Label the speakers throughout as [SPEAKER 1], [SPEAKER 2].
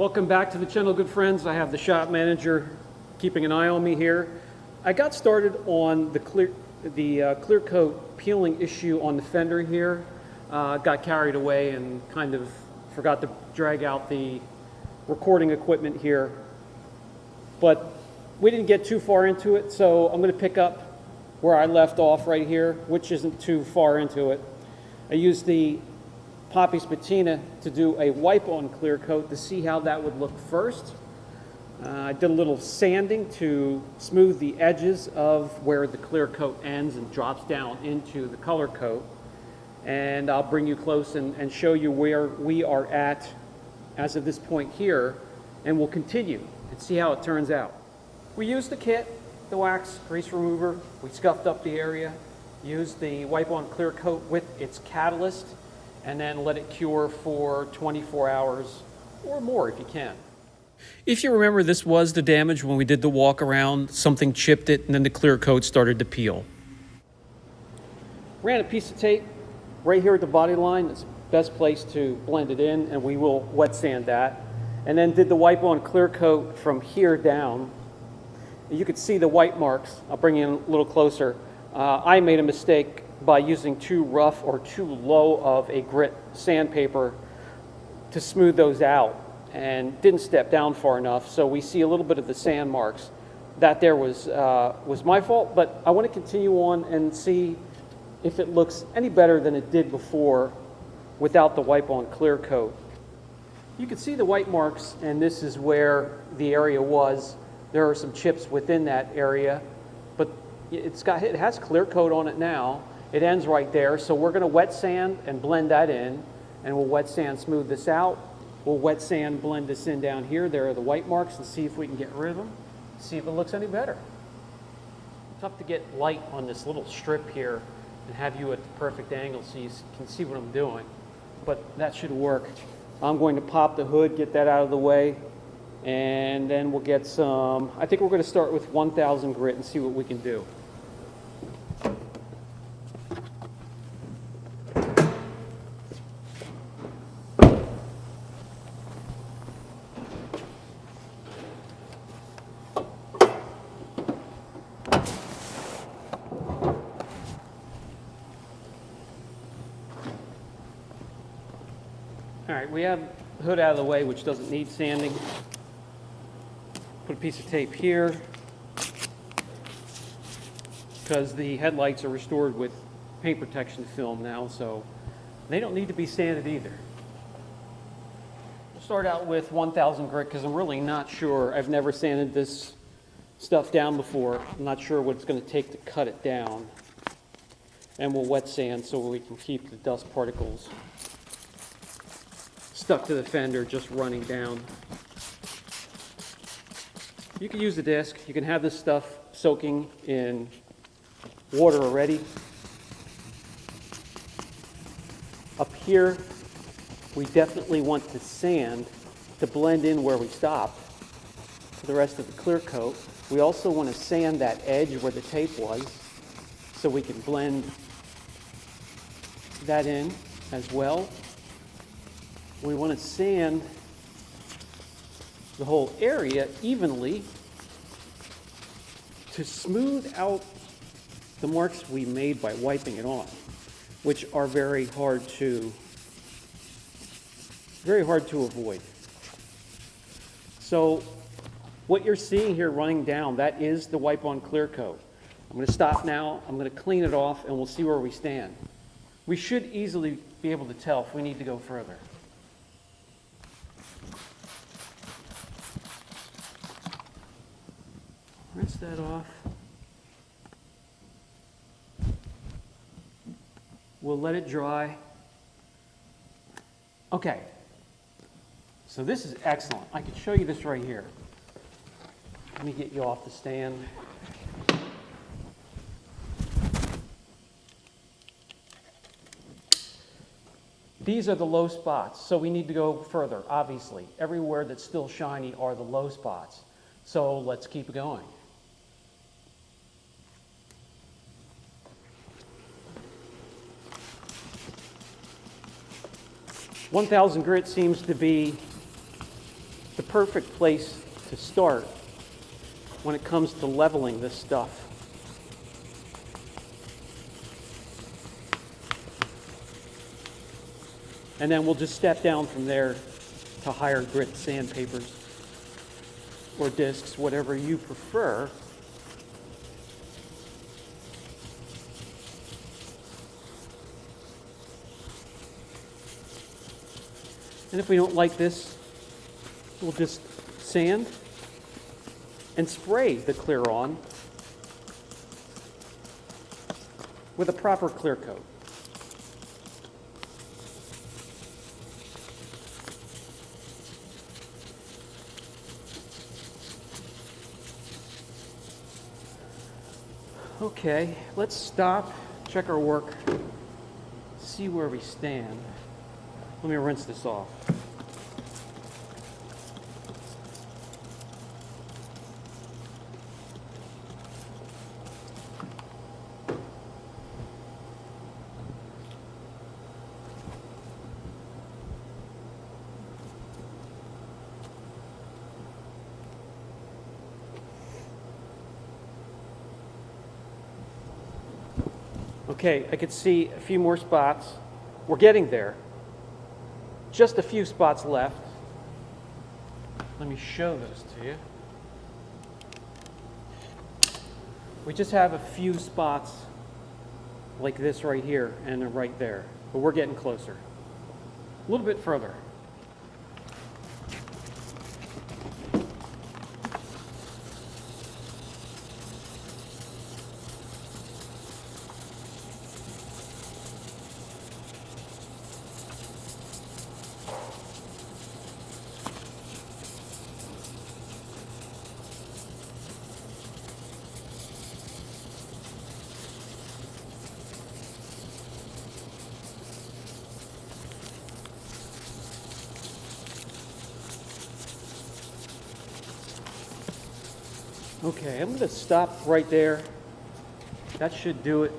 [SPEAKER 1] Welcome back to the channel, good friends. I have the shop manager keeping an eye on me here. I got started on the clear coat peeling issue on the fender here. Got carried away and kind of forgot to drag out the recording equipment here. But we didn't get too far into it, so I'm going to pick up where I left off right here, which isn't too far into it. I used the Poppy's Patina to do a wipe-on clear coat to see how that would look first. I did a little sanding to smooth the edges of where the clear coat ends and drops down into the color coat. And I'll bring you close and show you where we are at as of this point here, and we'll continue and see how it turns out. We used the kit, the wax grease remover. We scuffed up the area, used the wipe-on clear coat with its catalyst, and then let it cure for 24 hours or more if you can. If you remember, this was the damage when we did the walk around. Something chipped it and then the clear coat started to peel. Ran a piece of tape right here at the body line. It's the best place to blend it in, and we will wet sand that. And then did the wipe-on clear coat from here down. You could see the white marks. I'll bring you in a little closer. I made a mistake by using too rough or too low of a grit sandpaper to smooth those out, and didn't step down far enough, so we see a little bit of the sand marks. That there was my fault, but I want to continue on and see if it looks any better than it did before without the wipe-on clear coat. You can see the white marks, and this is where the area was. There are some chips within that area, but it has clear coat on it now. It ends right there, so we're going to wet sand and blend that in, and we'll wet sand smooth this out. We'll wet sand blend this in down here. There are the white marks, and see if we can get rid of them, see if it looks any better. Tough to get light on this little strip here and have you at the perfect angle so you can see what I'm doing, but that should work. I'm going to pop the hood, get that out of the way, and then we'll get some, I think we're going to start with 1000 grit and see what we can do. All right, we have the hood out of the way, which doesn't need sanding. Put a piece of tape here because the headlights are restored with paint protection film now, so they don't need to be sanded either. We'll start out with 1000 grit because I'm really not sure. I've never sanded this stuff down before. I'm not sure what it's going to take to cut it down. And we'll wet sand so we can keep the dust particles stuck to the fender, just running down. You can use the disc. You can have this stuff soaking in water already. Up here, we definitely want to sand to blend in where we stopped for the rest of the clear coat. We also want to sand that edge where the tape was so we can blend that in as well. We want to sand the whole area evenly to smooth out the marks we made by wiping it on, which are very hard to avoid. So what you're seeing here running down, that is the wipe-on clear coat. I'm going to stop now, I'm going to clean it off, and we'll see where we stand. We should easily be able to tell if we need to go further. Rinse that off. We'll let it dry. Okay, so this is excellent. I could show you this right here. Let me get you off the stand. These are the low spots, so we need to go further, obviously. Everywhere that's still shiny are the low spots. So let's keep going. 1000 grit seems to be perfect place to start when it comes to leveling this stuff. And then we'll just step down from there to higher grit sandpapers or discs, whatever you prefer. And if we don't like this, we'll just sand and spray the clear on with a proper clear coat. Okay, let's stop, check our work, see where we stand. Let me rinse this off. Okay, I could see a few more spots. We're getting there. Just a few spots left. Let me show those to you. We just have a few spots like this right here and right there, but we're getting closer. A little bit further. Okay, I'm going to stop right there. That should do it.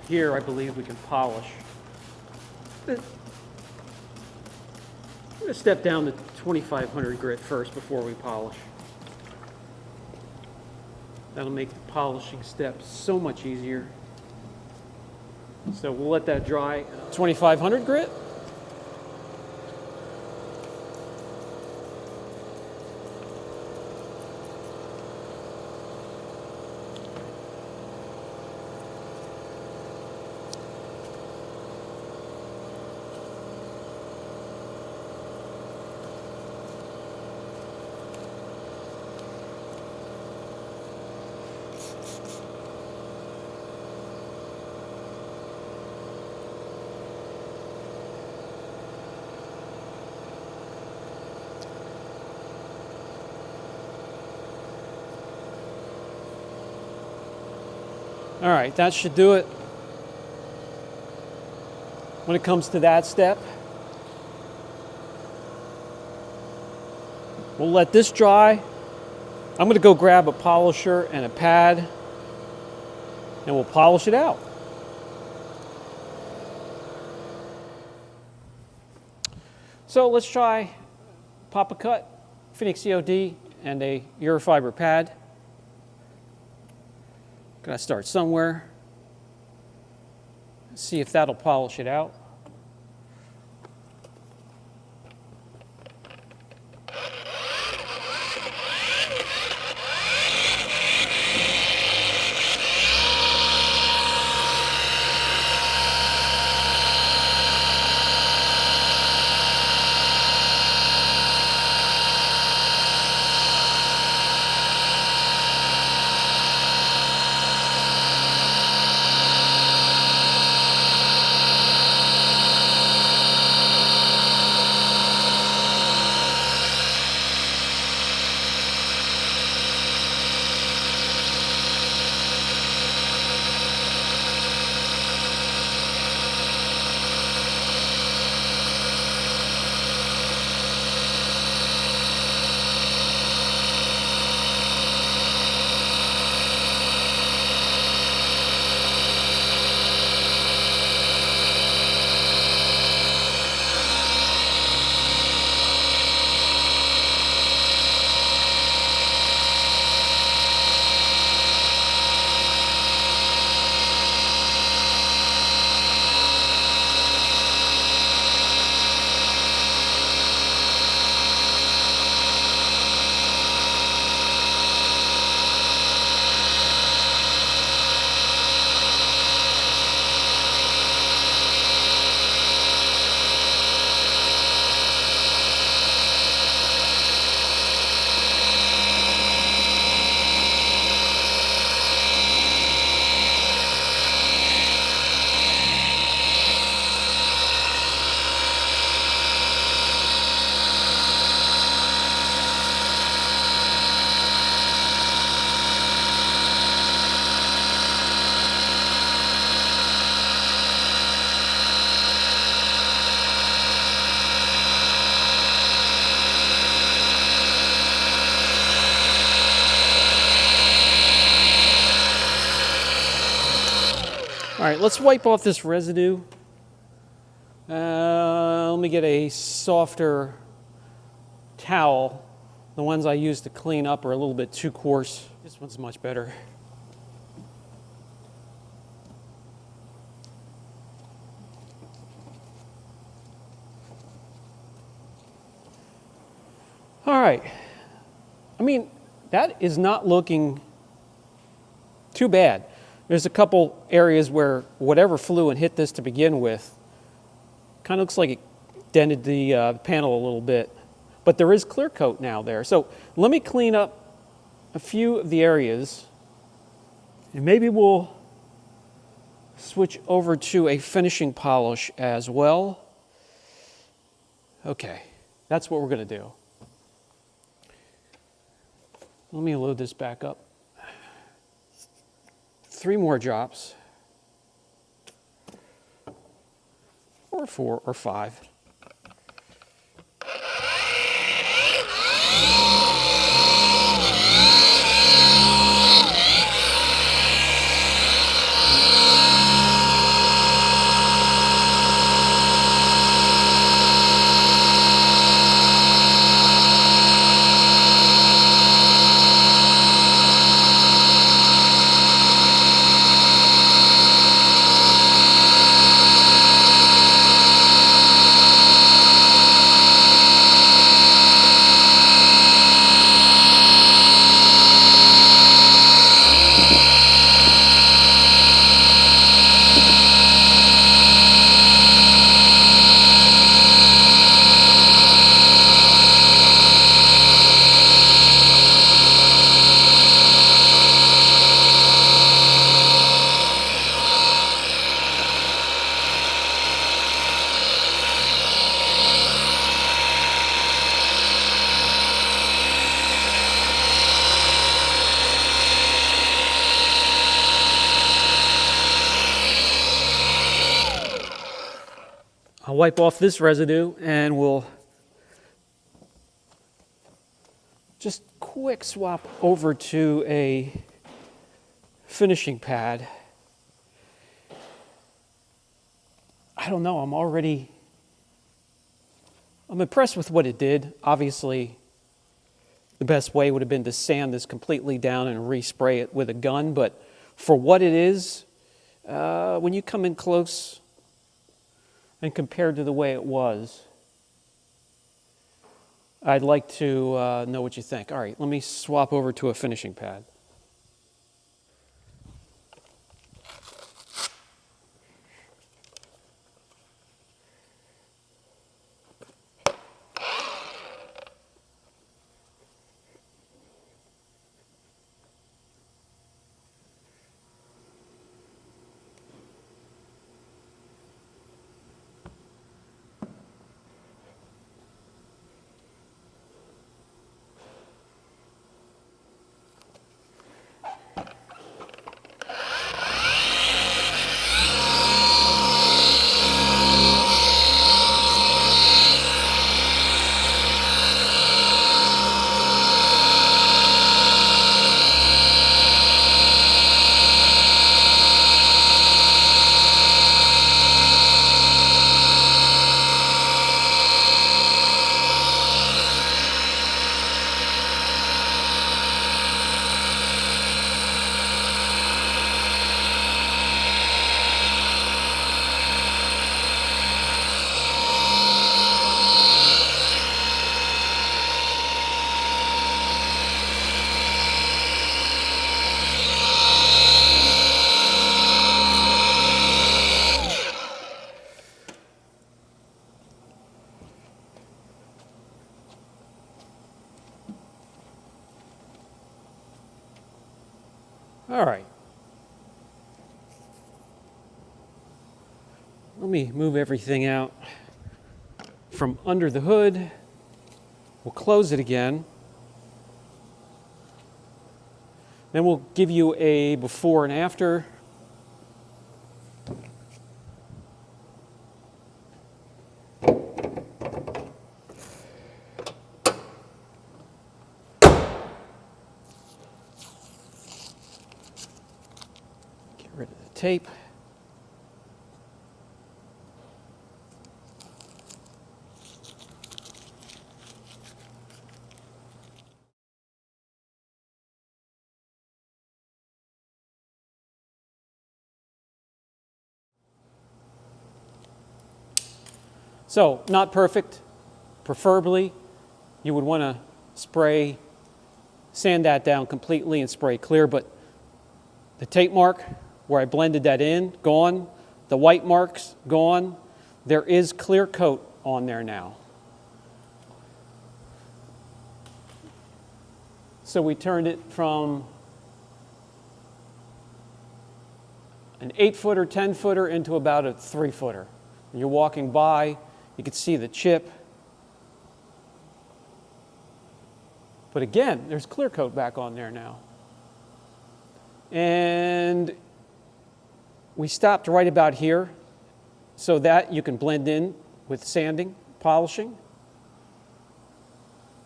[SPEAKER 1] Here, I believe we can polish. I'm going to step down to 2500 grit first before we polish. That'll make the polishing step so much easier. So we'll let that dry. 2500 grit. All right, that should do it. When it comes to that step, we'll let this dry. I'm going to go grab a polisher and a pad, and we'll polish it out. So let's try Pop a Cut, Phoenix COD, and a Eurofiber pad. Gotta start somewhere. See if that'll polish it out. All right, let's wipe off this residue. Let me get a softer towel. The ones I use to clean up are a little bit too coarse. This one's much better. All right. I mean, that is not looking too bad. There's a couple areas where whatever flew and hit this to begin with kind of looks like it dented the panel a little bit. But there is clear coat now there. So let me clean up a few of the areas, and maybe we'll switch over to a finishing polish as well. Okay, that's what we're going to do. Let me load this back up. 3 more drops, or 4 or 5. I'll wipe off this residue and we'll just quick swap over to a finishing pad. I don't know, I'm impressed with what it did. Obviously, the best way would have been to sand this completely down and respray it with a gun, but for what it is, when you come in close and compared to the way it was, I'd like to know what you think. All right, let me swap over to a finishing pad. All right. Let me move everything out from under the hood. We'll close it again. Then we'll give you a before and after. Get rid of the tape. So, not perfect. Preferably, you would want to spray, sand that down completely and spray clear, but the tape mark where I blended that in, gone. The white marks, gone. There is clear coat on there now. So we turned it from an 8-footer, 10-footer into about a 3-footer. When you're walking by, you can see the chip. But again, there's clear coat back on there now. And we stopped right about here so that you can blend in with sanding, polishing.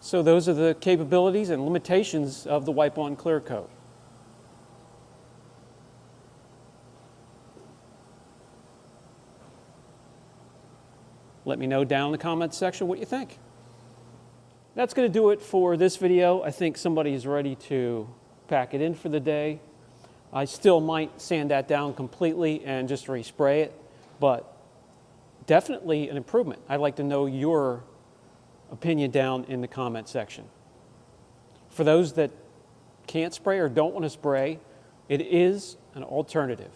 [SPEAKER 1] So those are the capabilities and limitations of the wipe-on clear coat. Let me know down in the comments section what you think. That's going to do it for this video. I think somebody is ready to pack it in for the day. I still might sand that down completely and just respray it, but definitely an improvement. I'd like to know your opinion down in the comment section. For those that can't spray or don't want to spray, it is an alternative.